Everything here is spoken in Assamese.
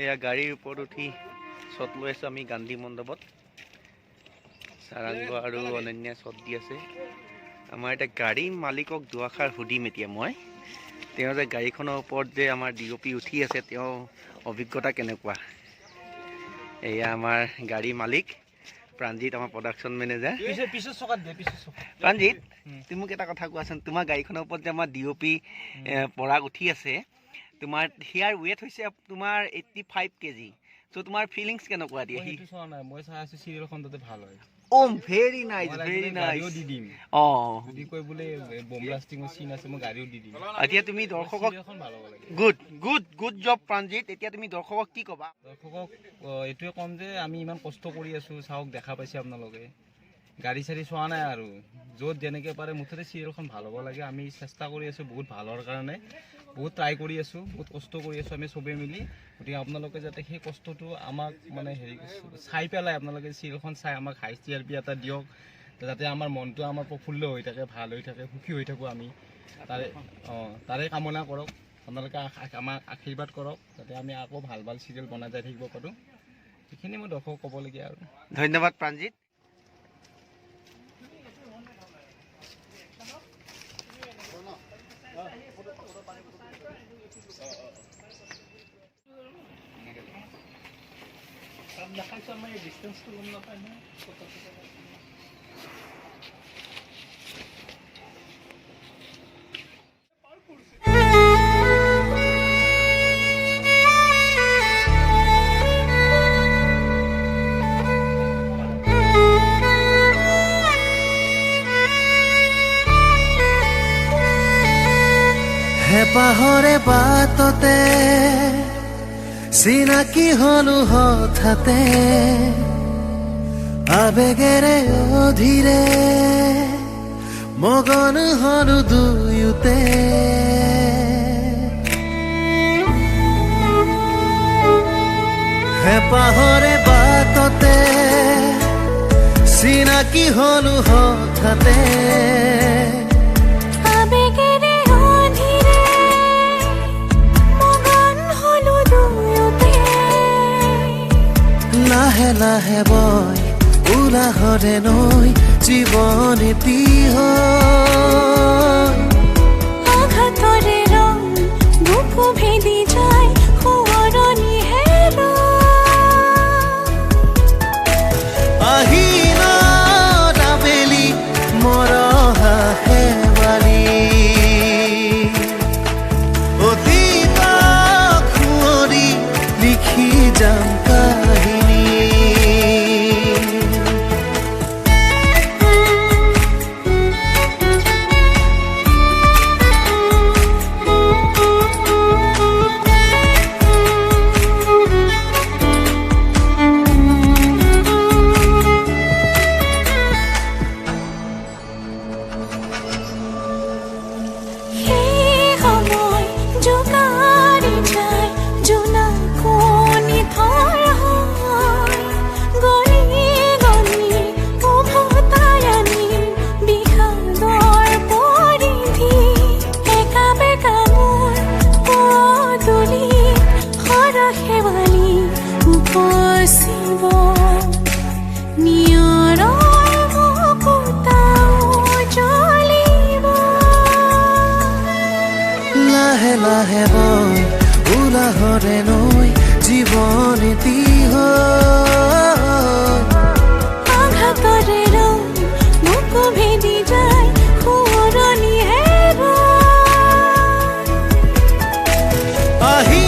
এয়া গাড়ীৰ ওপৰত উঠি শ্বট লৈ আছো আমি গান্ধী মণ্ডপত সাৰাংগ আৰু অনন্য শ্বট দি আছে আমাৰ এটা গাড়ী মালিকক দুআষাৰ সুধিম এতিয়া মই তেওঁ যে গাড়ীখনৰ ওপৰত যে আমাৰ ডিঅপি উঠি আছে তেওঁ অভিজ্ঞতা কেনেকুৱা এয়া আমাৰ গাড়ী মালিক প্ৰাঞ্জিত আমাৰ প্ৰডাকশ্যন মেনেজাৰ প্ৰাঞ্জিত তুমি মোক এটা কথা কোৱাচোন তোমাৰ গাড়ীখনৰ ওপৰত যে আমাৰ ডিঅপি পৰাগ উঠি আছে তোমাৰ হিয়াৰ ৱেট হৈছে তোমাৰ 85 কেজি সো তোমাৰ ফিলিংছ কেনেকুৱা দিয়ে সেইটো চোৱা নাই মই চাই আছো চিৰিয়েলখন তাতে ভাল হয় ভেৰি নাইস গাড়ীও দি দিম যদি কই বোলে বম ব্লাষ্টিংৰ সিন আছে মই গাড়ীও দি দিম এতিয়া তুমি দৰ্শকক এখন ভাল হ'ব লাগে গুড জব প্ৰাঞ্জিত এতিয়া তুমি দৰ্শকক কি ক'বা দৰ্শকক এটোৱে কম যে আমি ইমান কষ্ট কৰি আছো চাওক দেখা পাইছে আপোনালোকে গাড়ী চাৰি চোৱা নাই আৰু য'ত যেনেকে পাৰে মুঠতে চিৰিয়েলখন ভাল হ'ব লাগে আমি চেষ্টা কৰি আছো বহুত ভালৰ কাৰণে বহুত ট্ৰাই কৰি আছো বহুত কষ্ট কৰি আছো আমি সবে মিলি গতিকে আপোনালোকে যাতে সেই কষ্টটো আমাক মানে হেৰি চাই পেলাই আপোনালোকে চিৰিয়েলখন চাই আমাক হাই টিআৰপি এটা দিয়ক যাতে আমাৰ মনটো আমাৰ প্ৰফুল্ল হৈ থাকে ভাল হৈ থাকে সুখী হৈ থাকো আমি তাৰে কামনা কৰক আপোনালোকে আমাক আশীৰ্বাদ কৰক যাতে আমি আকৌ ভাল ভাল চিৰিয়েল বনাই যাই থাকিব পাৰো এইখিনি মই দৰ্শকক ক'বলগীয়া আৰু ধন্যবাদ প্ৰাঞ্জিত দেখাইছো আমাৰ এই ডিসটেন্সটো গম নাপায় না হেপাহৰে বাটতে চিনাকি হলো হঠাতে আবেগেৰে অধীৰে মগন হলো দুয়োতে হেপাহৰে বাটতে চিনাকি হলো হঠাতে লাহে লাহে বয় উলাহৰে নৈ জীৱন এটি হয় আঘাতৰে ৰং বুকু ভেদি যায় সোঁৱৰণি আহিন আবেলি মৰহা শেৱালি অতীত খুঁৱৰি লিখি যাম লাহে বয় উলাহৰে নৈ জীৱন এটি হয় আঘাতৰে ৰং বুকু ভেদি যায় সোঁৱৰণি আহি